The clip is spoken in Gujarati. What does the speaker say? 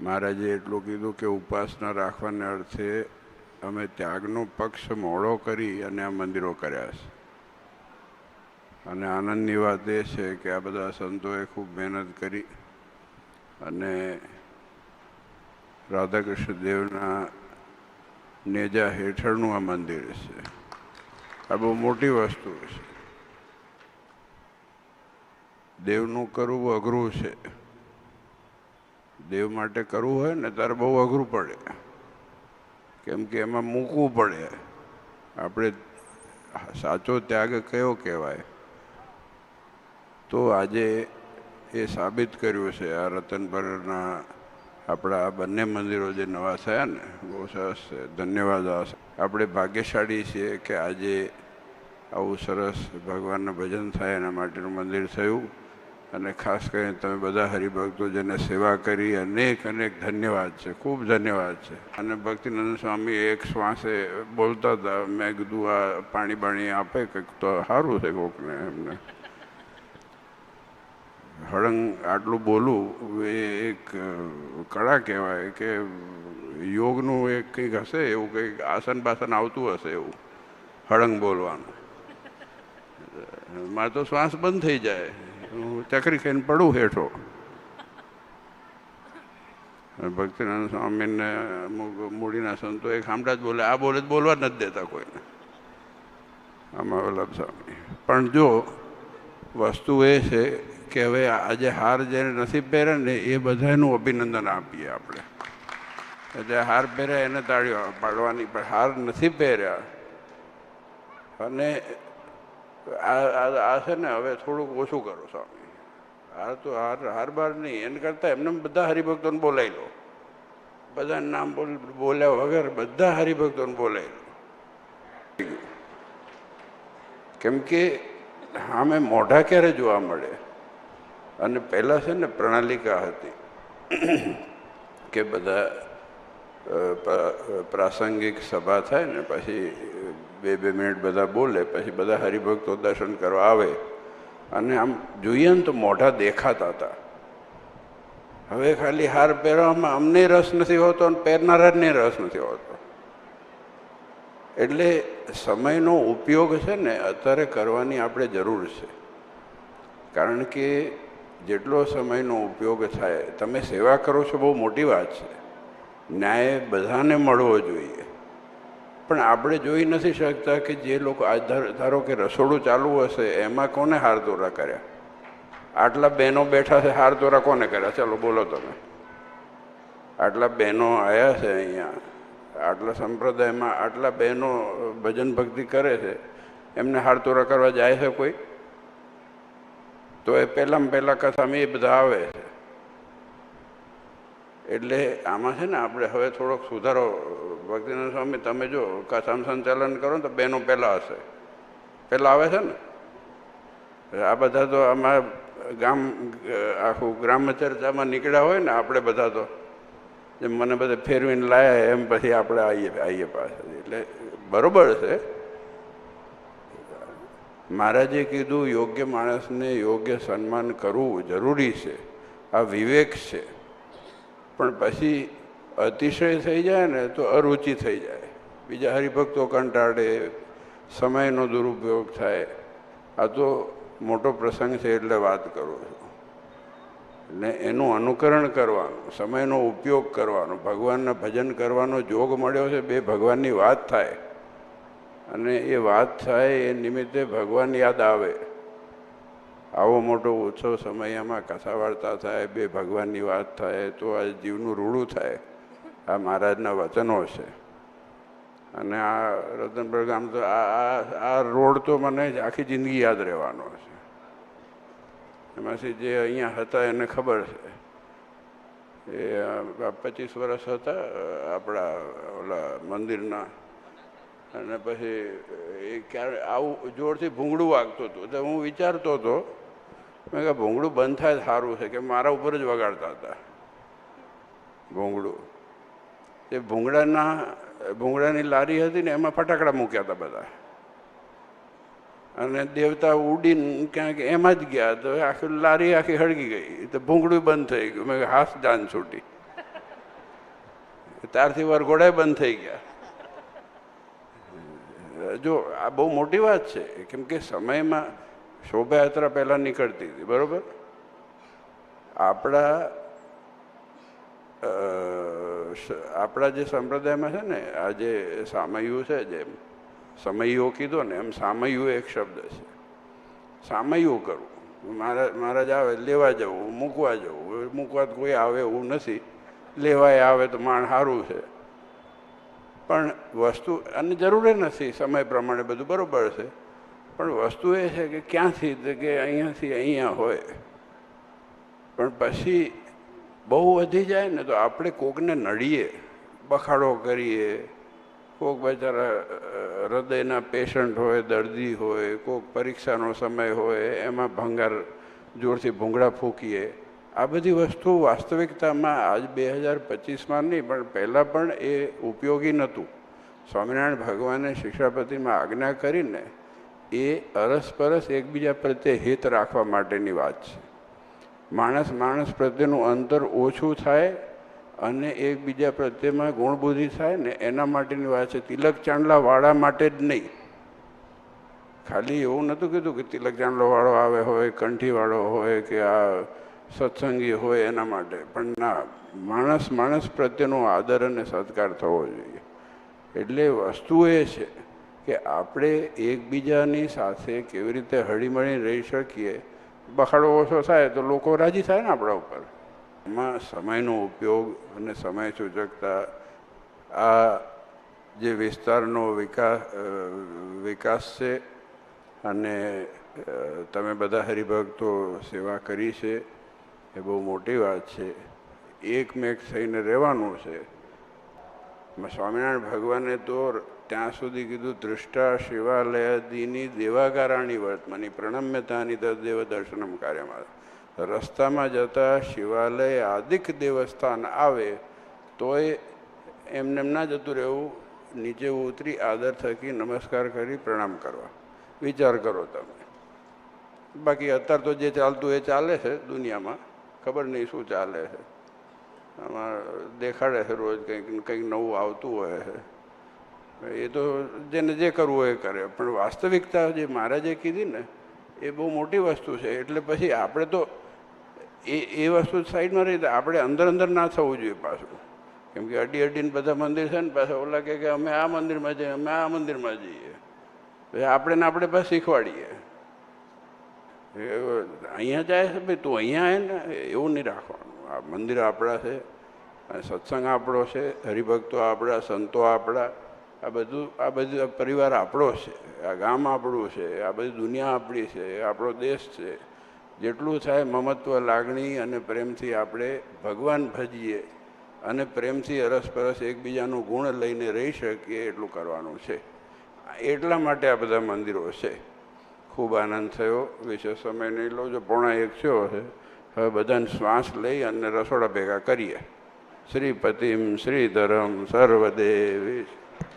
મહારાજે એટલું કીધું કે ઉપાસના રાખવાને અર્થે અમે ત્યાગનો પક્ષ મોડો કરી અને આ મંદિરો કર્યા છે. અને આનંદની વાત એ છે કે આ બધા સંતોએ ખૂબ મહેનત કરી અને રાધાકૃષ્ણ દેવના નેજા હેઠળનું આ મંદિર છે. આ બહુ મોટી વસ્તુ છે. દેવનું કરવું અઘરું છે. દેવ માટે કરવું હોય ને ત્યારે બહુ અઘરું પડે, કેમ કે એમાં મૂકવું પડે. આપણે સાચો ત્યાગ કયો કહેવાય? તો આજે એ સાબિત કર્યું છે આ રતનપરના આપણા આ બંને મંદિરો જે નવા થયા ને, બહુ સરસ છે. ધન્યવાદ. આપણે ભાગ્યશાળી છીએ કે આજે આવું સરસ ભગવાનના ભજન થાય એના માટેનું મંદિર થયું. અને ખાસ કરીને તમે બધા હરિભક્તો જેને સેવા કરી, અનેક અનેક ધન્યવાદ છે, ખૂબ ધન્યવાદ છે. અને ભક્તિનંદ સ્વામી એક શ્વાસે બોલતા હતા. મેં કીધું આ પાણી બાણી આપે કંઈક તો સારું છે કોકને. એમને હળંગ આટલું બોલવું એ એક કળા કહેવાય કે યોગનું એક કંઈક હશે, એવું કંઈક આસન બાસન આવતું હશે એવું હળંગ બોલવાનું. મારે તો શ્વાસ બંધ થઈ જાય, હું ચકરી ખાઈને પડું હેઠો. ભક્તિનંદ સ્વામીને અમુક મૂડીના સંતો એક સાંભળા જ બોલે, આ બોલે જ બોલવા નથી દેતા કોઈને. આમાં વલ્લભ સ્વામી. પણ જો વસ્તુ એ છે કે હવે આજે હાર જેને નથી પહેરે ને એ બધાનું અભિનંદન આપીએ આપણે. એટલે હાર પહેર્યા એને તાળીઓ પાડવાની, પણ હાર નથી પહેર્યા અને આ છે ને હવે થોડુંક ઓછું કરો સ્વામી. હાર તો હાર બાર નહીં, એને કરતાં એમને બધા હરિભક્તોને બોલાવી લો. બધાને નામ બોલ્યા વગર બધા હરિભક્તોને બોલાવી લો. કેમ કે સામે મોઢા ક્યારે જોવા મળે? અને પહેલાં છે ને પ્રણાલિકા હતી કે બધા પ્રાસંગિક સભા થાય ને પછી 2-2 મિનિટ બધા બોલે, પછી બધા હરિભક્તો દર્શન કરવા આવે અને આમ જોઈએ ને તો મોઢા દેખાતા હતા. હવે ખાલી હાર પહેરવામાં અમને રસ નથી હોતો અને પહેરનારાને રસ નથી હોતો. એટલે સમયનો ઉપયોગ છે ને અત્યારે કરવાની આપણે જરૂર છે. કારણ કે જેટલો સમયનો ઉપયોગ થાય, તમે સેવા કરો છો બહુ મોટી વાત છે. ન્યાય બધાને મળવો જોઈએ. પણ આપણે જોઈ નથી શકતા કે જે લોકો ધારો કે રસોડું ચાલુ હશે એમાં કોને હાર દોરા કર્યા? આટલા બહેનો બેઠા છે, હાર દોરા કોને કર્યા? ચાલો બોલો તમે. આટલા બહેનો આવ્યા છે અહીંયા, આટલા સંપ્રદાયમાં આટલા બહેનો ભજન ભક્તિ કરે છે, એમને હાર દોરા કરવા જાય છે કોઈ? તો એ પહેલાં કથામાં એ બધા આવે છે. એટલે આમાં છે ને આપણે હવે થોડોક સુધારો. ભક્તિનંદ સ્વામી તમે જો કથામાં સંચાલન કરો ને તો બહેનો પહેલાં હશે, પહેલાં આવે છે ને. આ બધા તો આમાં આખું ગ્રામ્ય ચર્ચામાં નીકળ્યા હોય ને આપણે બધા તો, જેમ મને બધે ફેરવીને લાયા એમ પછી આપણે આવીએ પાછળ. એટલે બરાબર છે. મહારાજે કીધું યોગ્ય માણસને યોગ્ય સન્માન કરવું જરૂરી છે, આ વિવેક છે. પણ પછી અતિશય થઈ જાય ને તો અરુચિ થઈ જાય, બીજા હરિભક્તો કંટાળે, સમયનો દુરુપયોગ થાય. આ તો મોટો પ્રસંગ છે એટલે વાત કરું છું. ને એનું અનુકરણ કરવાનું, સમયનો ઉપયોગ કરવાનો, ભગવાનના ભજન કરવાનો જોગ મળ્યો છે. બે ભગવાનની વાત થાય અને એ વાત થાય એ નિમિત્તે ભગવાન યાદ આવે. આવો મોટો ઉત્સવ સમયમાં કથા વાર્તા થાય, બે ભગવાનની વાત થાય તો આ જીવનું રૂડું થાય. આ મહારાજના વચનો છે. અને આ રતનપર ગામ તો આ રોડ તો મને આખી જિંદગી યાદ રહેવાનો છે. એમાંથી જે અહીંયા હતા એને ખબર છે. એ 25 વર્ષ હતા આપણા ઓલા મંદિરના. અને પછી એ ક્યારે આવું જોરથી ભૂંગળું વાગતું હતું તો હું વિચારતો હતો, મેં કહ્યું ભૂંગળું બંધ થાય સારું છે, કે મારા ઉપર જ વગાડતા હતા ભૂંગળું. એ ભૂંગળાની લારી હતી ને એમાં ફટાકડા મૂક્યા હતા બધા, અને દેવતા ઉડીને ક્યાંક એમાં જ ગયા તો આખી લારી આખી હળગી ગઈ. તો ભૂંગળું બંધ થઈ ગયું. મેં હાથ જાન છૂટી. ત્યારથી વરઘોડાય બંધ થઈ ગયા. જો આ બહુ મોટી વાત છે, કેમ કે સમયમાં શોભાયાત્રા પહેલાં નીકળતી હતી, બરાબર? આપણા જે સંપ્રદાયમાં છે ને, આ જે સામયું છે, જેમ સમયો કીધો ને એમ સામયું એક શબ્દ છે. સામયું કરવું, મહારાજ આવે લેવા જવું, મૂકવા જવું. મૂકવા તો કોઈ આવે એવું નથી, લેવાય આવે તો માણ સારું છે. પણ વસ્તુ અને જરૂરી નથી, સમય પ્રમાણે બધું બરાબર છે. પણ વસ્તુ એ છે કે ક્યાંથી કે અહીંયાથી અહીંયા હોય. પણ પછી બહુ વધી જાય ને તો આપણે કોકને નડીએ, બખાડો કરીએ. કોક બચારા હૃદયના પેશન્ટ હોય, દર્દી હોય, કોક પરીક્ષાનો સમય હોય, એમાં ભંગાર જોરથી ભૂંગળા ફૂંકીએ. આ બધી વસ્તુ વાસ્તવિકતામાં આજ 2025માં નહીં પણ પહેલાં પણ એ ઉપયોગી નહોતું. સ્વામિનારાયણ ભગવાને શિક્ષાપતિમાં આજ્ઞા કરીને એ અરસપરસ એકબીજા પ્રત્યે હિત રાખવા માટેની વાત છે. માણસ પ્રત્યેનું અંતર ઓછું થાય અને એકબીજા પ્રત્યેમાં ગુણબુદ્ધિ થાય ને એના માટેની વાત છે. તિલક ચાંદલાવાળા માટે જ નહીં. ખાલી એવું નહોતું કીધું કે તિલક ચાંદલાવાળો આવે હોય, કંઠીવાળો હોય કે આ સત્સંગી હોય એના માટે. પણ ના, માણસ પ્રત્યેનો આદર અને સત્કાર થવો જોઈએ. એટલે વસ્તુ એ છે કે આપણે એકબીજાની સાથે કેવી રીતે હળીમળીને રહી શકીએ. બખાડો ઓછો થાય તો લોકો રાજી થાય ને આપણા ઉપર. એમાં સમયનો ઉપયોગ અને સમય સૂચકતા, આ જે વિસ્તારનો વિકાસ છે અને તમે બધા હરિભક્તો સેવા કરી છે એ બહુ મોટી વાત છે. એકમેક થઈને રહેવાનું છે. સ્વામિનારાયણ ભગવાને તો ત્યાં સુધી કીધું, દૃષ્ટા શિવાલયાદિની દેવાગારાણી વર્તમાની પ્રણમ્યતાની તદ્દેવ દર્શનમ કાર્યમાં. રસ્તામાં જતા શિવાલય આદિક દેવસ્થાન આવે તોય એમને ના જતું રહેવું, નીચે ઉતરી આદર થકી નમસ્કાર કરી પ્રણામ કરવા. વિચાર કરો તમે. બાકી અત્યારે તો જે ચાલતું એ ચાલે છે દુનિયામાં, ખબર નહીં શું ચાલે છે. આમાં દેખાડે છે રોજ કંઈક નવું આવતું હોય છે. એ તો જેને જે કરવું હોય એ કરે. પણ વાસ્તવિકતા જે મહારાજે કીધી ને એ બહુ મોટી વસ્તુ છે. એટલે પછી આપણે તો એ વસ્તુ સાઈડમાં રહી, આપણે અંદર ના થવું જોઈએ પાછું. કેમ કે અડીને બધા મંદિર છે ને, પાછા ઓલા કે અમે આ મંદિરમાં જઈએ, અમે આ મંદિરમાં જઈએ. આપણે પાછા શીખવાડીએ અહીંયા જાય છે ભાઈ, તું અહીંયા આવે ને, એવું નહીં રાખવાનું. આ મંદિર આપણા છે, સત્સંગ આપણો છે, હરિભક્તો આપણા, સંતો આપણા, આ બધું પરિવાર આપણો છે, આ ગામ આપણું છે, આ બધી દુનિયા આપણી છે, આપણો દેશ છે. જેટલું થાય મમત્વ, લાગણી અને પ્રેમથી આપણે ભગવાન ભજીએ અને પ્રેમથી અરસપરસ એકબીજાનું ગુણ લઈને રહી શકીએ એટલું કરવાનું છે. એટલા માટે આ બધા મંદિરો છે. ખૂબ આનંદ થયો. વિશેષ સમય નહીં લો, જો 1:45 થયો છે. હવે બધાને શ્વાસ લઈ અને રસોડા ભેગા કરીએ. શ્રીપતિમ શ્રીધરમ સર્વદેવી